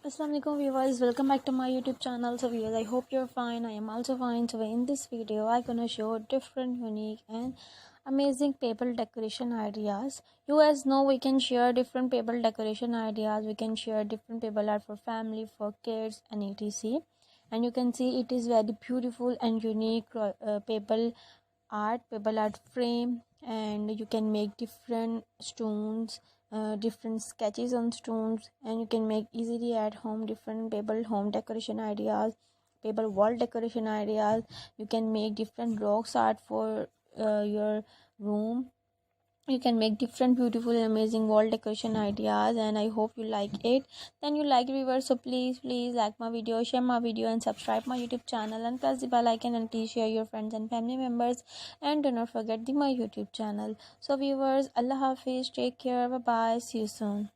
Assalamualaikum viewers, welcome back to my YouTube channel. So viewers, I hope you're fine. I am also fine. So in this video I'm gonna show different, unique and amazing paper decoration ideas. You guys know we can share different paper decoration ideas. We can share different paper art for family, for kids and etc. And you can see it is very beautiful and unique paper art frame, and you can make different stones, different sketches on stones, and you can make easily at home different paper home decoration ideas, paper wall decoration ideas. You can make different rocks art for your room. You can make different beautiful and amazing wall decoration ideas, and I hope you like it. Then you like viewers, so please like my video, share my video and subscribe my YouTube channel and press the bell icon, and please share your friends and family members, and do not forget my YouTube channel. So viewers, Allah Hafiz, take care, bye bye, see you soon.